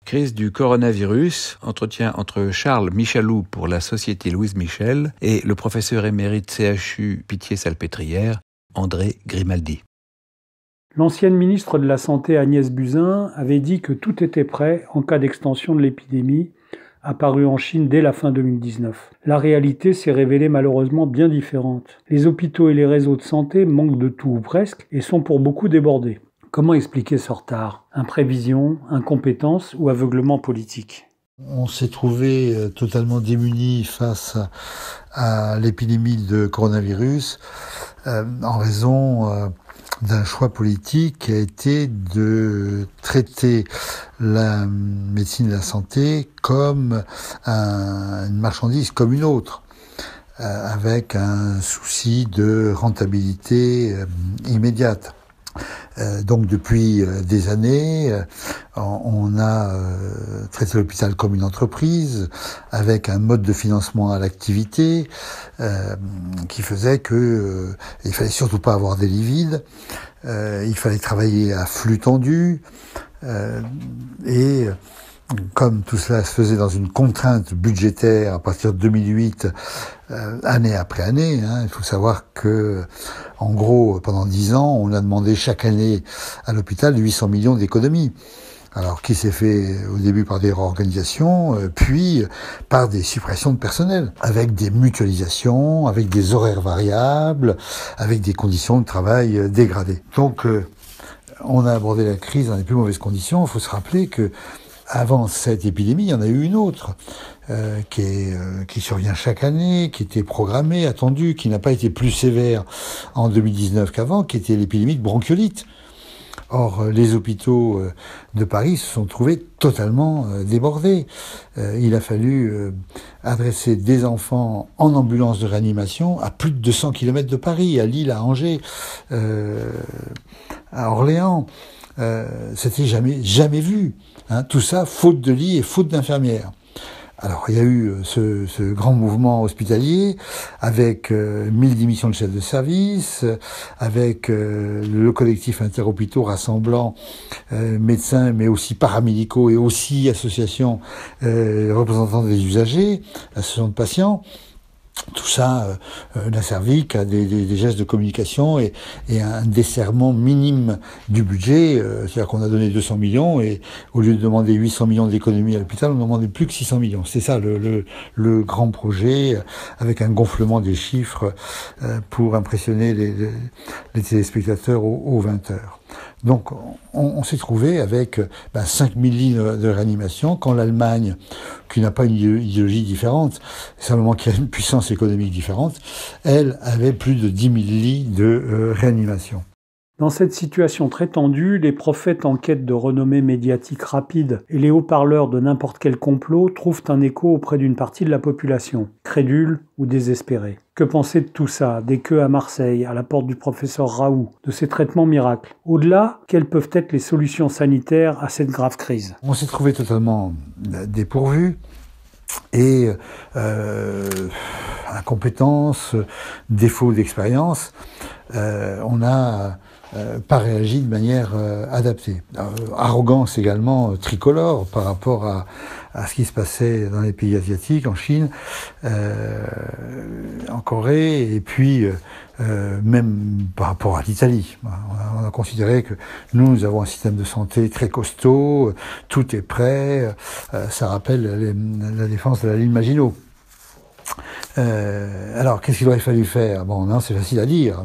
Crise du coronavirus, entretien entre Charles Michalou pour la Société Louise Michel et le professeur émérite CHU Pitié-Salpêtrière, André Grimaldi. L'ancienne ministre de la Santé Agnès Buzyn avait dit que tout était prêt en cas d'extension de l'épidémie apparue en Chine dès la fin 2019. La réalité s'est révélée malheureusement bien différente. Les hôpitaux et les réseaux de santé manquent de tout ou presque et sont pour beaucoup débordés. Comment expliquer ce retard ? Imprévision, incompétence ou aveuglement politique ? On s'est trouvé totalement démunis face à l'épidémie de coronavirus en raison d'un choix politique qui a été de traiter la médecine et la santé comme une marchandise comme une autre, avec un souci de rentabilité immédiate. Donc depuis des années, on a traité l'hôpital comme une entreprise, avec un mode de financement à l'activité qui faisait que il fallait surtout pas avoir des lits vides, il fallait travailler à flux tendu, et comme tout cela se faisait dans une contrainte budgétaire à partir de 2008, année après année, il faut savoir que, en gros, pendant 10 ans, on a demandé chaque année à l'hôpital 800 millions d'économies. Alors, qui s'est fait au début par des réorganisations, puis par des suppressions de personnel, avec des mutualisations, avec des horaires variables, avec des conditions de travail dégradées. Donc, on a abordé la crise dans les plus mauvaises conditions. Il faut se rappeler que avant cette épidémie, il y en a eu une autre qui survient chaque année, qui était programmée, attendue, qui n'a pas été plus sévère en 2019 qu'avant, qui était l'épidémie de bronchiolite. Or, les hôpitaux de Paris se sont trouvés totalement débordés. Il a fallu adresser des enfants en ambulance de réanimation à plus de 200 km de Paris, à Lille, à Angers, à Orléans. C'était jamais vu. Tout ça, faute de lits et faute d'infirmières. Alors, il y a eu ce grand mouvement hospitalier avec 1000 démissions de chefs de service, avec le collectif interhôpitaux rassemblant médecins, mais aussi paramédicaux et aussi associations représentants des usagers, associations de patients. Tout ça n'a servi qu'à des gestes de communication et un desserrement minime du budget. C'est-à-dire qu'on a donné 200 millions et au lieu de demander 800 millions d'économies à l'hôpital, on ne demandait plus que 600 millions. C'est ça le grand projet, avec un gonflement des chiffres pour impressionner les téléspectateurs aux 20 heures. Donc on s'est trouvé avec 5000 lits de réanimation, quand l'Allemagne, qui n'a pas une idéologie différente, simplement qui a une puissance économique différente, elle avait plus de 10 000 lits de réanimation. Dans cette situation très tendue, les prophètes en quête de renommée médiatique rapide et les haut-parleurs de n'importe quel complot trouvent un écho auprès d'une partie de la population, crédule ou désespérée. Que penser de tout ça, des queues à Marseille, à la porte du professeur Raoult, de ces traitements miracles ? Au-delà, quelles peuvent être les solutions sanitaires à cette grave crise ? On s'est trouvé totalement dépourvu. Et incompétence, défaut d'expérience, on n'a pas réagi de manière adaptée. Arrogance également tricolore par rapport à ce qui se passait dans les pays asiatiques, en Chine, en Corée, et puis même par rapport à l'Italie. On a considéré que nous avons un système de santé très costaud, tout est prêt, ça rappelle la défense de la ligne Maginot. Alors, qu'est-ce qu'il aurait fallu faire ? Bon, non, c'est facile à dire,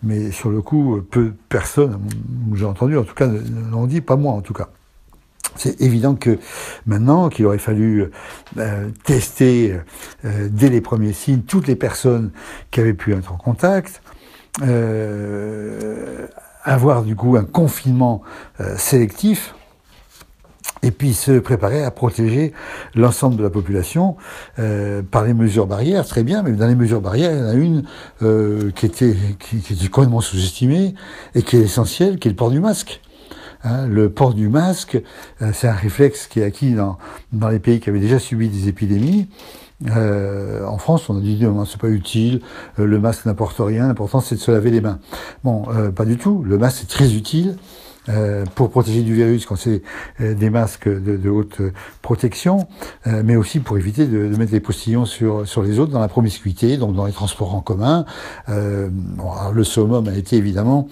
mais sur le coup, peu de personnes, j'ai entendu, en tout cas, l'ont dit, pas moi en tout cas. C'est évident que maintenant qu'il aurait fallu tester dès les premiers signes toutes les personnes qui avaient pu être en contact, avoir du coup un confinement sélectif, et puis se préparer à protéger l'ensemble de la population par les mesures barrières, très bien, mais dans les mesures barrières, il y en a une qui était complètement sous-estimée et qui est essentielle, qui est le port du masque. Le port du masque, c'est un réflexe qui est acquis dans les pays qui avaient déjà subi des épidémies. En France, on a dit non, c'est pas utile, le masque n'apporte rien, l'important c'est de se laver les mains. Bon, pas du tout, le masque c'est très utile. pour protéger du virus quand c'est des masques de haute protection, mais aussi pour éviter de mettre les postillons sur les autres dans la promiscuité, donc dans les transports en commun. Bon, alors le summum a été évidemment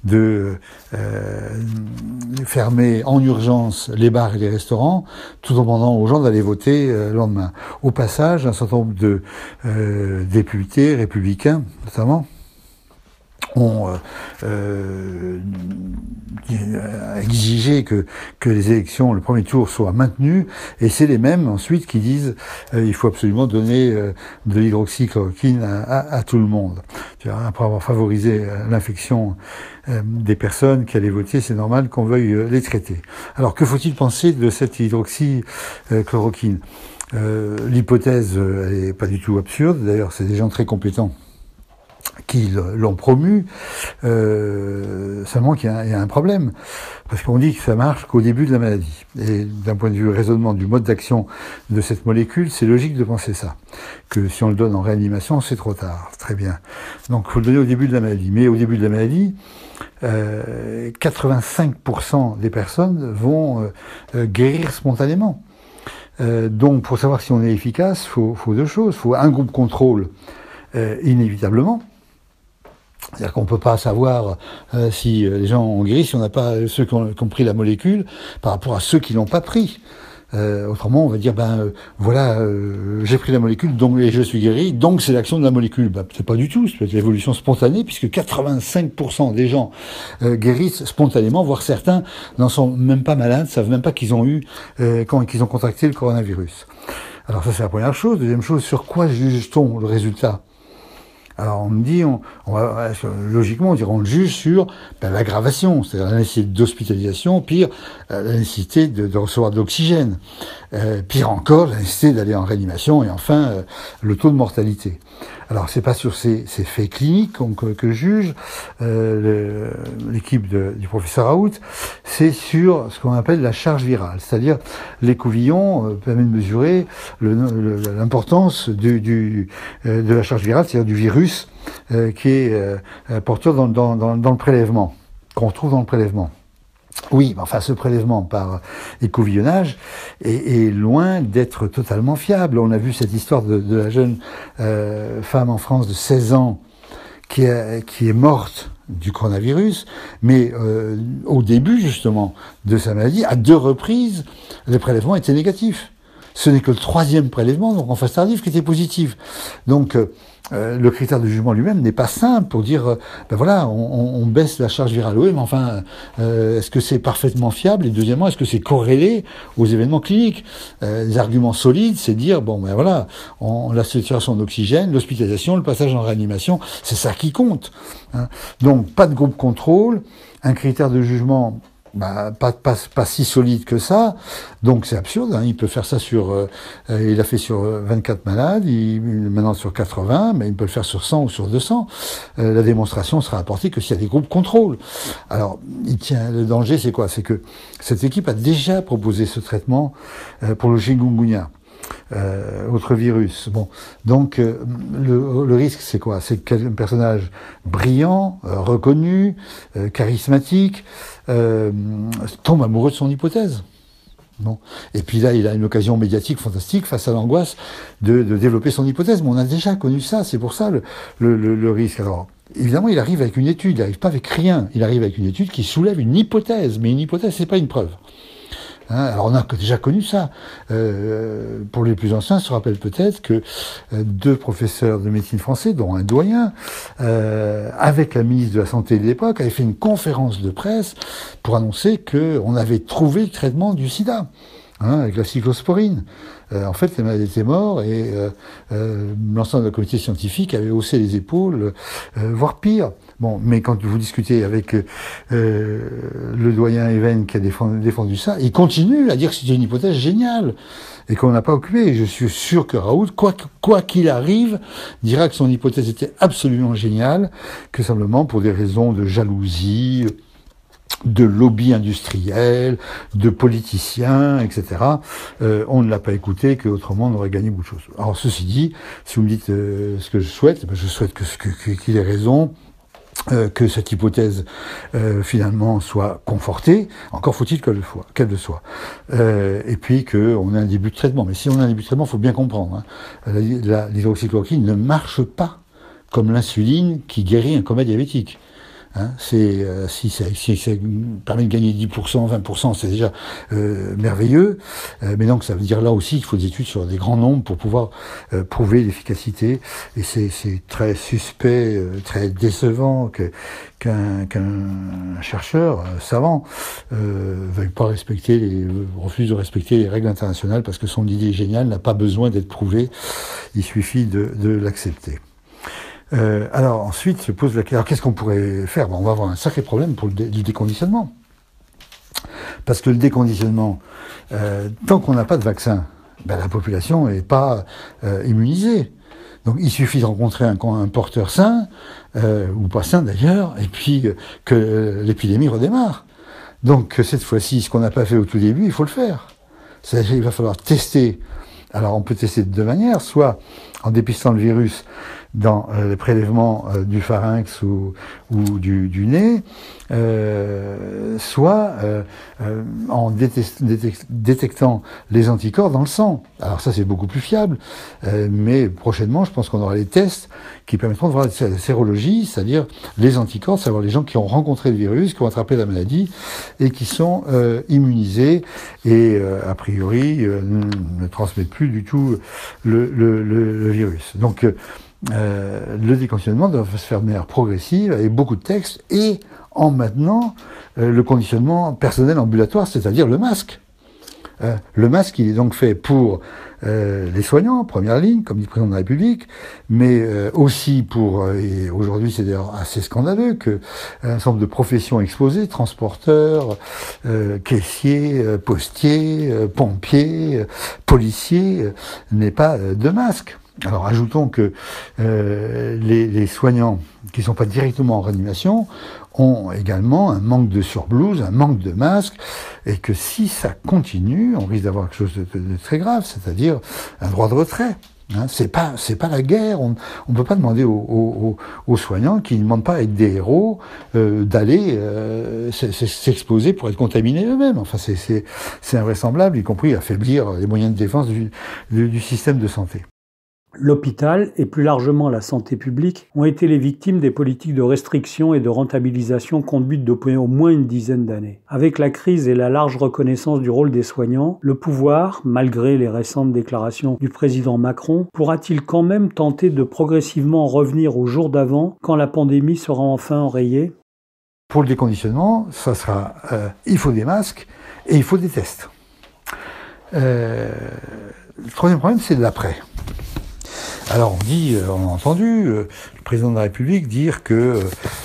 de fermer en urgence les bars et les restaurants, tout en demandant aux gens d'aller voter le lendemain. Au passage, un certain nombre de députés républicains, notamment, ont exigé que les élections, le premier tour, soient maintenues, et c'est les mêmes ensuite qui disent il faut absolument donner de l'hydroxychloroquine à tout le monde. Après avoir favorisé l'infection des personnes qui allaient voter, c'est normal qu'on veuille les traiter. Alors que faut-il penser de cette hydroxychloroquine? L'hypothèse, elle est pas du tout absurde, d'ailleurs c'est des gens très compétents qui l'ont promu, seulement qu'il y a un problème, parce qu'on dit que ça marche qu'au début de la maladie. Et d'un point de vue raisonnement du mode d'action de cette molécule, c'est logique de penser ça, que si on le donne en réanimation, c'est trop tard. Très bien. Donc il faut le donner au début de la maladie. Mais au début de la maladie, 85% des personnes vont guérir spontanément. Donc pour savoir si on est efficace, faut deux choses. Il faut un groupe contrôle, inévitablement. C'est-à-dire qu'on ne peut pas savoir si les gens ont guéri, si on n'a pas ceux qui ont pris la molécule par rapport à ceux qui l'ont pas pris. Autrement, on va dire, voilà, j'ai pris la molécule, donc et je suis guéri, donc c'est l'action de la molécule. C'est pas du tout, c'est l'évolution spontanée, puisque 85% des gens guérissent spontanément, voire certains n'en sont même pas malades, savent même pas qu'ils ont eu, qu'ils ont contracté le coronavirus. Alors ça, c'est la première chose. Deuxième chose, sur quoi juge-t-on le résultat ? Alors on me dit, logiquement, on dirait on le juge sur l'aggravation, c'est-à-dire la nécessité d'hospitalisation, pire la nécessité de recevoir de l'oxygène, pire encore la nécessité d'aller en réanimation, et enfin le taux de mortalité. Alors c'est pas sur ces faits cliniques que juge l'équipe du professeur Raoult, c'est sur ce qu'on appelle la charge virale, c'est-à-dire l'écouvillon permet de mesurer l'importance de la charge virale, c'est-à-dire du virus qui est porteur dans le prélèvement, qu'on retrouve dans le prélèvement. Oui, enfin, ce prélèvement par écouvillonnage est loin d'être totalement fiable. On a vu cette histoire de la jeune femme en France de 16 ans qui est morte du coronavirus, mais au début, justement, de sa maladie, à 2 reprises, les prélèvements étaient négatifs. Ce n'est que le 3e prélèvement, donc en phase tardive, qui était positif. Donc, le critère de jugement lui-même n'est pas simple pour dire, voilà, on baisse la charge virale. Oui, mais enfin, est-ce que c'est parfaitement fiable? Et deuxièmement, est-ce que c'est corrélé aux événements cliniques? Les arguments solides, c'est dire, voilà, la saturation d'oxygène, l'hospitalisation, le passage en réanimation, c'est ça qui compte. Hein. Donc, pas de groupe contrôle, un critère de jugement pas si solide que ça, donc c'est absurde, hein. Il peut faire ça il a fait sur 24 malades, maintenant sur 80, mais il peut le faire sur 100 ou sur 200. La démonstration sera apportée que s'il y a des groupes contrôle. Alors, le danger, c'est quoi? C'est que cette équipe a déjà proposé ce traitement pour le chikungunya. Autre virus. Bon, donc le risque, c'est quoi? C'est qu'un personnage brillant, reconnu, charismatique, tombe amoureux de son hypothèse. Bon. Et puis là, il a une occasion médiatique fantastique face à l'angoisse de développer son hypothèse. Mais on a déjà connu ça, c'est pour ça le risque. Alors, évidemment, il arrive avec une étude, il n'arrive pas avec rien. Il arrive avec une étude qui soulève une hypothèse, mais une hypothèse, c'est pas une preuve. Alors on a déjà connu ça. Pour les plus anciens, se rappelle peut-être que 2 professeurs de médecine français, dont un doyen, avec la ministre de la Santé de l'époque, avaient fait une conférence de presse pour annoncer qu'on avait trouvé le traitement du sida, avec la cyclosporine. En fait, les malades étaient morts et l'ensemble de la communauté scientifique avait haussé les épaules, voire pire. Bon, mais quand vous discutez avec le doyen Even qui a défendu ça, il continue à dire que c'était une hypothèse géniale et qu'on n'a pas occupé. Et je suis sûr que Raoult, quoi qu'il arrive, dira que son hypothèse était absolument géniale, que simplement pour des raisons de jalousie, de lobby industriel, de politiciens, etc. On ne l'a pas écouté, qu'autrement on aurait gagné beaucoup de choses. Alors ceci dit, si vous me dites ce que je souhaite qu'il ait raison. que cette hypothèse finalement soit confortée, encore faut-il qu'elle le soit. Et puis qu'on ait un début de traitement. Mais si on a un début de traitement, il faut bien comprendre. Hein, l'hydroxychloroquine ne marche pas comme l'insuline qui guérit un coma diabétique. Hein, si ça permet de gagner 10%, 20%, c'est déjà merveilleux. Mais donc ça veut dire là aussi qu'il faut des études sur des grands nombres pour pouvoir prouver l'efficacité. Et c'est très suspect, très décevant qu'un chercheur savant veuille pas refuse de respecter les règles internationales parce que son idée géniale n'a pas besoin d'être prouvée. Il suffit de l'accepter. Alors ensuite se pose la question, alors qu'est-ce qu'on pourrait faire? On va avoir un sacré problème pour le déconditionnement. Parce que le déconditionnement, tant qu'on n'a pas de vaccin, la population n'est pas immunisée. Donc il suffit de rencontrer un porteur sain, ou pas sain d'ailleurs, et puis que l'épidémie redémarre. Donc cette fois-ci, ce qu'on n'a pas fait au tout début, il faut le faire. C'est-à-dire qu'il va falloir tester. Alors on peut tester de deux manières, soit en dépistant le virus dans les prélèvements du pharynx ou du nez, soit en détectant les anticorps dans le sang. Alors ça c'est beaucoup plus fiable, mais prochainement je pense qu'on aura les tests qui permettront de voir la sérologie, c'est-à-dire les anticorps, savoir les gens qui ont rencontré le virus, qui ont attrapé la maladie et qui sont immunisés et a priori ne transmettent plus du tout le virus. Donc le déconditionnement doit se faire de manière progressive, avec beaucoup de textes, et en maintenant le conditionnement personnel ambulatoire, c'est-à-dire le masque. Le masque, il est donc fait pour les soignants, en première ligne, comme dit le président de la République, mais aussi pour, et aujourd'hui c'est d'ailleurs assez scandaleux, que un certain nombre de professions exposées, transporteurs, caissiers, postiers, pompiers, policiers, n'aient pas de masque. Alors ajoutons que les soignants qui ne sont pas directement en réanimation ont également un manque de surblouse, un manque de masque, et que si ça continue, on risque d'avoir quelque chose de très grave, c'est-à-dire un droit de retrait. Hein, c'est pas la guerre. On peut pas demander aux soignants qui ne demandent pas à être des héros d'aller s'exposer pour être contaminés eux-mêmes. Enfin, c'est invraisemblable, y compris affaiblir les moyens de défense du système de santé. L'hôpital, et plus largement la santé publique, ont été les victimes des politiques de restriction et de rentabilisation conduites depuis au moins une dizaine d'années. Avec la crise et la large reconnaissance du rôle des soignants, le pouvoir, malgré les récentes déclarations du président Macron, pourra-t-il quand même tenter de progressivement revenir au jour d'avant, quand la pandémie sera enfin enrayée ? Pour le déconditionnement, ça sera il faut des masques et il faut des tests. Le troisième problème, c'est de l'après. Alors on a entendu le président de la République dire que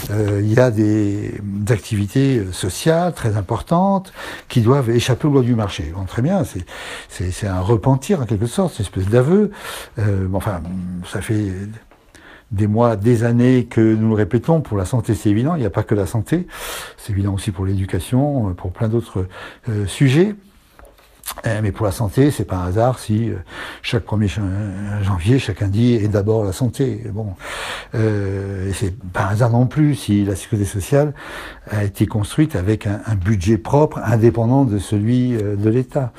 il y a des activités sociales très importantes qui doivent échapper aux lois du marché. Bon, très bien, c'est un repentir en quelque sorte, c'est une espèce d'aveu. Enfin, ça fait des mois, des années que nous le répétons. Pour la santé, c'est évident. Il n'y a pas que la santé, c'est évident aussi pour l'éducation, pour plein d'autres sujets. Mais pour la santé, c'est pas un hasard si chaque 1er janvier, chacun dit et d'abord la santé. Bon, et c'est pas un hasard non plus si la sécurité sociale a été construite avec un budget propre, indépendant de celui de l'État.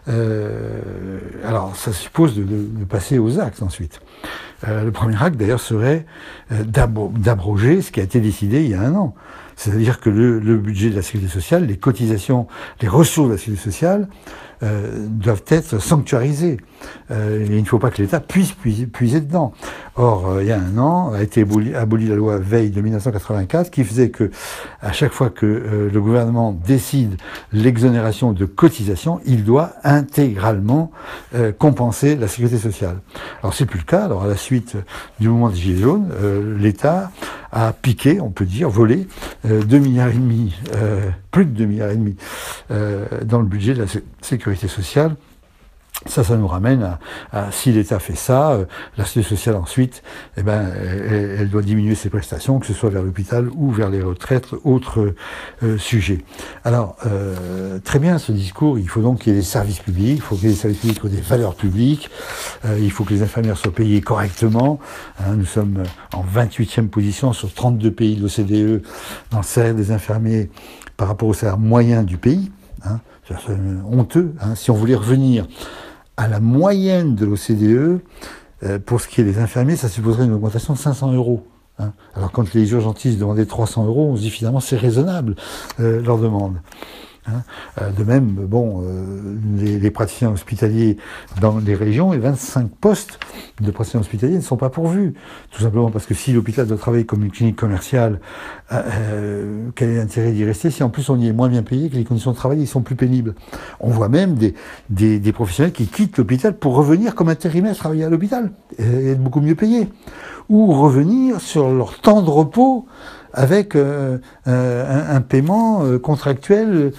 Alors, ça suppose de passer aux actes ensuite. Le premier acte, d'ailleurs, serait d'abroger ce qui a été décidé il y a 1 an. C'est-à-dire que le budget de la sécurité sociale, les cotisations, les ressources de la sécurité sociale doivent être sanctuarisées. Il ne faut pas que l'État puisse puiser dedans. Or, il y a 1 an, a été abolie la loi Veil de 1984 qui faisait que, à chaque fois que le gouvernement décide l'exonération de cotisations, il doit intégralement compenser la sécurité sociale. Alors, c'est plus le cas. Alors, à la suite du mouvement des Gilets jaunes, l'État a piqué, on peut dire, volé 2,5 milliards, plus de 2,5 milliards dans le budget de la sécurité sociale. Ça nous ramène à si l'État fait ça, la sécurité sociale ensuite, elle doit diminuer ses prestations, que ce soit vers l'hôpital ou vers les retraites, autre sujet. Alors, très bien ce discours, il faut donc qu'il y ait des services publics, il faut qu'il y ait des services publics qui ont des valeurs publiques, il faut que les infirmières soient payées correctement. Nous sommes en 28e position sur 32 pays de l'OCDE dans le salaire des infirmiers par rapport au salaire moyen du pays. C'est honteux. Si on voulait revenir à la moyenne de l'OCDE, pour ce qui est des infirmiers, ça supposerait une augmentation de 500 €. Alors quand les urgentistes demandaient 300 €, on se dit finalement c'est raisonnable leur demande. De même, les praticiens hospitaliers dans les régions, les 25 postes de praticiens hospitaliers ne sont pas pourvus. Tout simplement parce que si l'hôpital doit travailler comme une clinique commerciale, quel est l'intérêt d'y rester si en plus on y est moins bien payé, que les conditions de travail sont plus pénibles? On voit même des professionnels qui quittent l'hôpital pour revenir comme intérimaires travailler à l'hôpital et être beaucoup mieux payés. Ou revenir sur leur temps de repos avec un paiement contractuel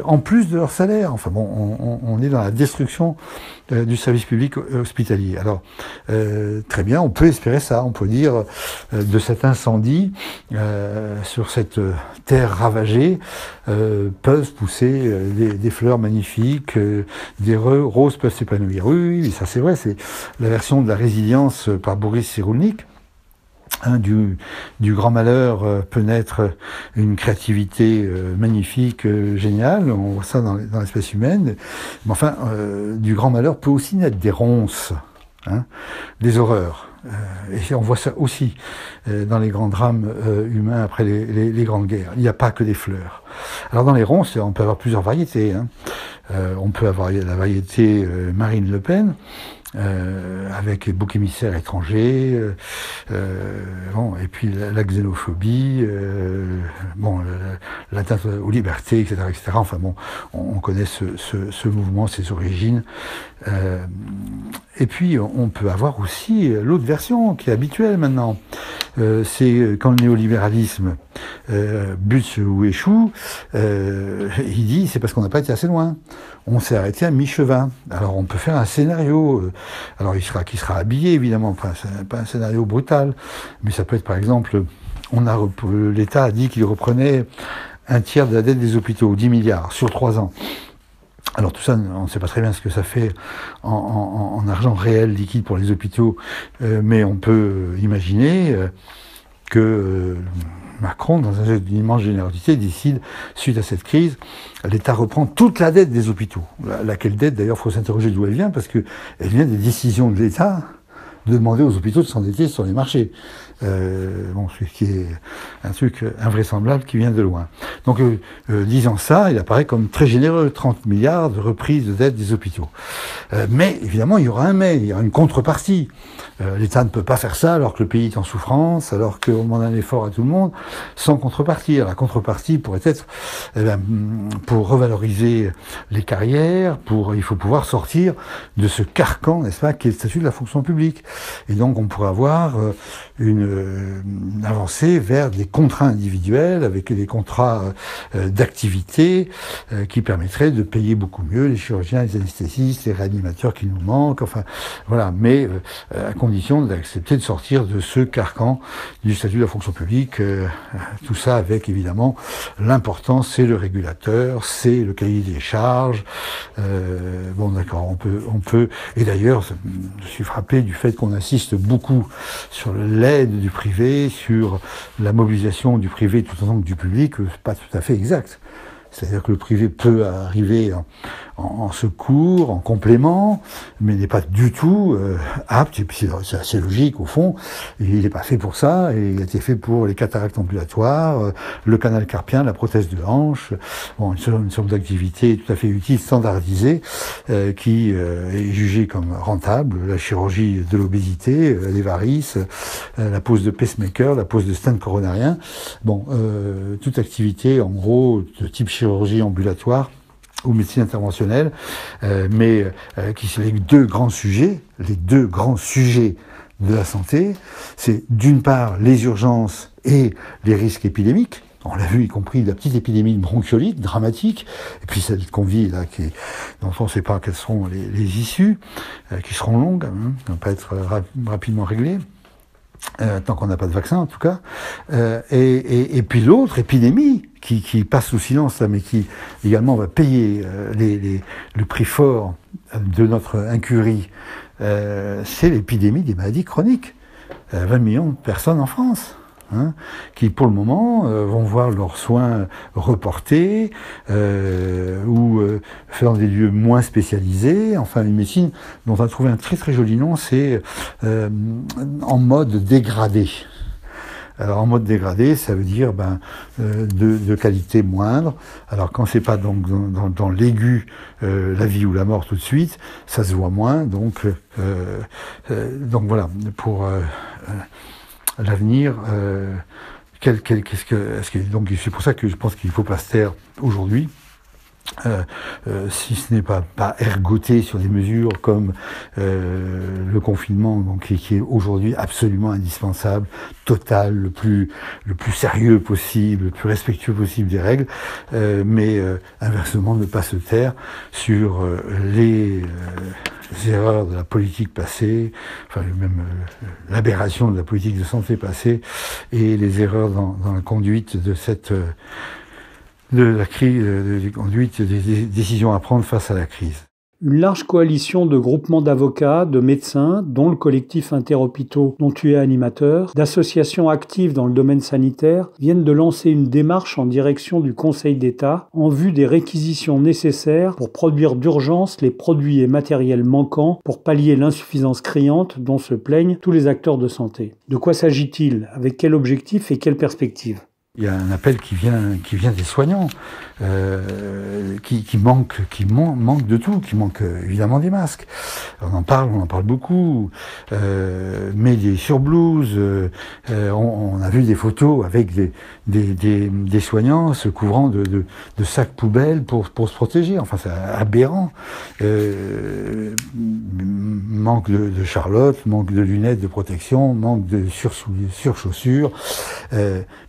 en plus de leur salaire. Enfin bon, on est dans la destruction du service public hospitalier. Alors, très bien, on peut espérer ça. On peut dire de cet incendie sur cette terre ravagée peuvent pousser des fleurs magnifiques, des roses peuvent s'épanouir. Oui, ça c'est vrai, c'est la version de la résilience par Boris Cyrulnik. Du grand malheur peut naître une créativité magnifique, géniale, on voit ça dans l'espèce humaine, mais enfin, du grand malheur peut aussi naître des ronces, des horreurs, et on voit ça aussi dans les grands drames humains après les grandes guerres. Il n'y a pas que des fleurs. Alors dans les ronces, on peut avoir plusieurs variétés. On peut avoir la variété Marine Le Pen, avec les boucs émissaires étrangers, et puis la xénophobie, l'atteinte aux libertés, etc., etc. Enfin bon, on connaît ce mouvement, ses origines. Et puis on peut avoir aussi l'autre version qui est habituelle maintenant. C'est quand le néolibéralisme bute ou échoue, il dit c'est parce qu'on n'a pas été assez loin. On s'est arrêté à mi-chemin. Alors on peut faire un scénario, qui sera habillé évidemment, pas un scénario brutal, mais ça peut être par exemple, l'État a dit qu'il reprenait un tiers de la dette des hôpitaux, 10 milliards sur 3 ans. Alors tout ça, on ne sait pas très bien ce que ça fait en argent réel liquide pour les hôpitaux, mais on peut imaginer que Macron, dans un geste d'une immense générosité, décide, suite à cette crise, l'État reprend toute la dette des hôpitaux. Laquelle dette, d'ailleurs, il faut s'interroger d'où elle vient, parce qu'elle vient des décisions de l'État de demander aux hôpitaux de s'endetter sur les marchés. Ce qui est un truc invraisemblable qui vient de loin. Donc, disant ça, il apparaît comme très généreux, 30 milliards de reprise de dette des hôpitaux. Mais, évidemment, il y aura il y aura une contrepartie. L'État ne peut pas faire ça alors que le pays est en souffrance, alors qu'on demande un effort à tout le monde, sans contrepartie. Alors, la contrepartie pourrait être, pour revaloriser les carrières, il faut pouvoir sortir de ce carcan, n'est-ce pas, qui est le statut de la fonction publique. Et donc, on pourrait avoir une avancée vers des contrats individuels avec des contrats d'activité qui permettraient de payer beaucoup mieux les chirurgiens, les anesthésistes, les réanimateurs qui nous manquent, enfin voilà, mais à condition d'accepter de sortir de ce carcan du statut de la fonction publique, tout ça avec évidemment l'important, c'est le régulateur, c'est le cahier des charges, d'accord, on peut, et d'ailleurs je suis frappé du fait qu'on insiste beaucoup sur l'aide du privé, sur la mobilisation du privé tout autant que du public, c'est pas tout à fait exact. C'est-à-dire que le privé peut arriver en secours, en complément, mais n'est pas du tout apte, et puis c'est assez logique au fond, il n'est pas fait pour ça, et il a été fait pour les cataractes ambulatoires, le canal carpien, la prothèse de hanche, une sorte d'activité tout à fait utile, standardisée, qui est jugée comme rentable, la chirurgie de l'obésité, les varices, la pose de pacemaker, la pose de stent coronarien, toute activité en gros de type chirurgie ambulatoire ou médecine interventionnelle, qui sont les deux grands sujets de la santé, c'est d'une part les urgences et les risques épidémiques. On l'a vu, y compris la petite épidémie de bronchiolite dramatique, et puis cette qu'on vit là, dont on ne sait pas quelles seront les issues, qui seront longues, ne vont pas être rapidement réglées. Tant qu'on n'a pas de vaccin en tout cas, et puis l'autre épidémie qui passe sous silence là, mais qui également va payer le prix fort de notre incurie, c'est l'épidémie des maladies chroniques. 20 millions de personnes en France. Qui pour le moment vont voir leurs soins reportés ou faire dans des lieux moins spécialisés. Enfin, une médecine dont on a trouvé un très très joli nom, c'est en mode dégradé. Alors en mode dégradé, ça veut dire de qualité moindre. Alors quand c'est pas donc dans l'aigu, la vie ou la mort tout de suite, ça se voit moins. Donc voilà pour l'avenir, donc c'est pour ça que je pense qu'il ne faut pas se taire aujourd'hui, si ce n'est pas ergoter sur des mesures comme le confinement, donc qui est aujourd'hui absolument indispensable, total, le plus sérieux possible, le plus respectueux possible des règles, mais inversement ne pas se taire sur les erreurs de la politique passée, enfin même l'aberration de la politique de santé passée, et les erreurs dans la conduite de la crise, de conduite des décisions à prendre face à la crise. Une large coalition de groupements d'avocats, de médecins, dont le collectif Interhôpitaux dont tu es animateur, d'associations actives dans le domaine sanitaire, viennent de lancer une démarche en direction du Conseil d'État en vue des réquisitions nécessaires pour produire d'urgence les produits et matériels manquants pour pallier l'insuffisance criante dont se plaignent tous les acteurs de santé. De quoi s'agit-il? Avec quel objectif et quelle perspective? Il y a un appel qui vient des soignants, qui manque de tout, qui manque évidemment des masques. On en parle beaucoup, mais des surblouses, on a vu des photos avec des soignants se couvrant de sacs poubelles pour se protéger. Enfin, c'est aberrant. Manque de charlotte, manque de lunettes de protection, manque de surchaussures,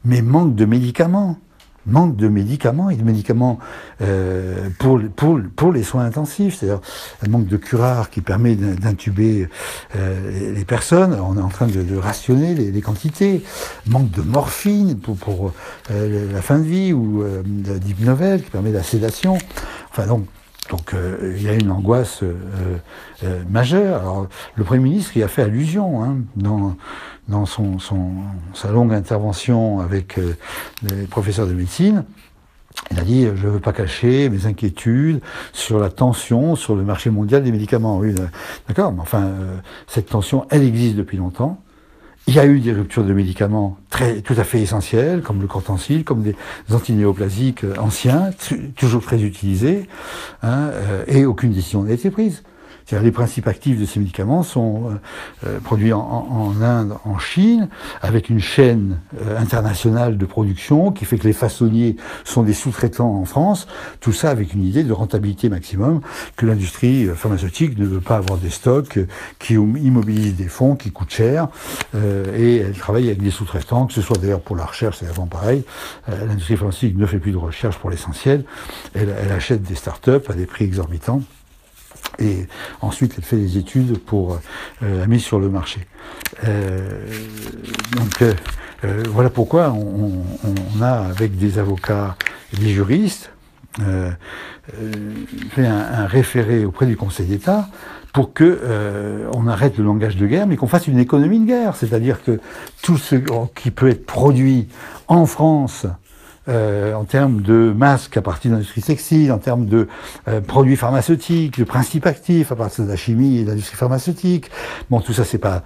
mais manque de médicaments. Manque de médicaments et de médicaments pour les soins intensifs, c'est-à-dire un manque de curare qui permet d'intuber les personnes. On est en train de rationner les quantités. Manque de morphine pour la fin de vie ou d'Hypnovel qui permet la sédation. Enfin donc il y a une angoisse majeure. Alors le Premier ministre y a fait allusion dans sa longue intervention avec les professeurs de médecine. Il a dit « Je ne veux pas cacher mes inquiétudes sur la tension sur le marché mondial des médicaments ». Oui, d'accord, mais enfin, cette tension, elle existe depuis longtemps. Il y a eu des ruptures de médicaments tout à fait essentielles, comme le Cortencil, comme des antinéoplasiques anciens, toujours très utilisés, et aucune décision n'a été prise. C'est-à-dire les principes actifs de ces médicaments sont produits en Inde, en Chine, avec une chaîne internationale de production qui fait que les façonniers sont des sous-traitants en France. Tout ça avec une idée de rentabilité maximum, que l'industrie pharmaceutique ne veut pas avoir des stocks qui immobilisent des fonds qui coûtent cher, et elle travaille avec des sous-traitants, que ce soit d'ailleurs pour la recherche, c'est vraiment pareil. L'industrie pharmaceutique ne fait plus de recherche pour l'essentiel. Elle achète des start-up à des prix exorbitants. Et ensuite, elle fait des études pour la mise sur le marché. Voilà pourquoi on a, avec des avocats et des juristes, fait un référé auprès du Conseil d'État pour que on arrête le langage de guerre, mais qu'on fasse une économie de guerre. C'est-à-dire que tout ce qui peut être produit en France, en termes de masques à partir de l'industrie textile, en termes de produits pharmaceutiques, de principes actifs à partir de la chimie et de l'industrie pharmaceutique. Bon, tout ça, c'est pas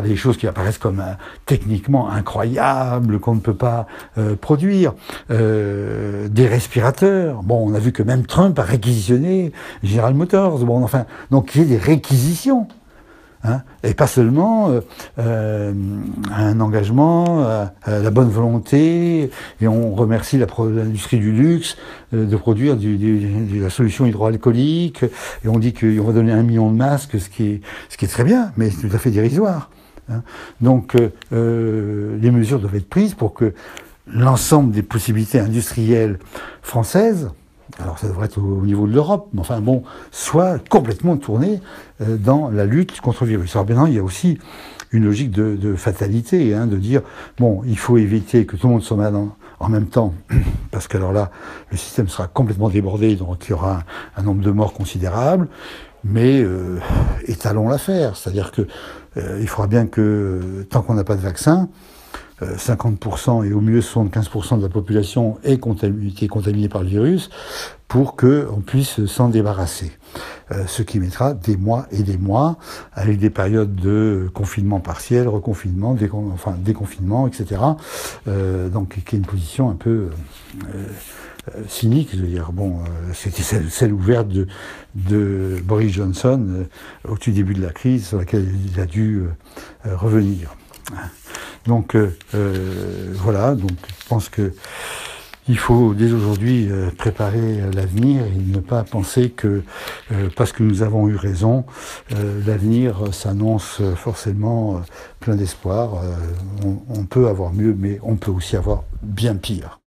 des choses qui apparaissent comme techniquement incroyables, qu'on ne peut pas produire. Des respirateurs. Bon, on a vu que même Trump a réquisitionné General Motors. Bon, enfin, donc il y a des réquisitions. Et pas seulement un engagement, la bonne volonté, et on remercie l'industrie du luxe de produire de la solution hydroalcoolique, et on dit qu'on va donner 1 million de masques, ce qui est très bien, mais c'est tout à fait dérisoire. Donc les mesures doivent être prises pour que l'ensemble des possibilités industrielles françaises, alors ça devrait être au niveau de l'Europe, mais enfin bon, soit complètement tourné dans la lutte contre le virus. Alors bien il y a aussi une logique de fatalité, de dire, bon, il faut éviter que tout le monde soit malade en même temps, parce que alors là, le système sera complètement débordé, donc il y aura un nombre de morts considérable, mais étalons l'affaire, c'est-à-dire que il faudra bien que, tant qu'on n'a pas de vaccin, 50% et au mieux 75% de la population est contaminée par le virus pour qu'on puisse s'en débarrasser. Ce qui mettra des mois et des mois, avec des périodes de confinement partiel, reconfinement, déconfinement, etc. Donc, qui est une position un peu cynique, je veux dire. Bon, c'était celle ouverte de Boris Johnson au tout début de la crise, sur laquelle il a dû revenir. Donc voilà, donc je pense que il faut dès aujourd'hui préparer l'avenir et ne pas penser que parce que nous avons eu raison, l'avenir s'annonce forcément plein d'espoir. On peut avoir mieux, mais on peut aussi avoir bien pire.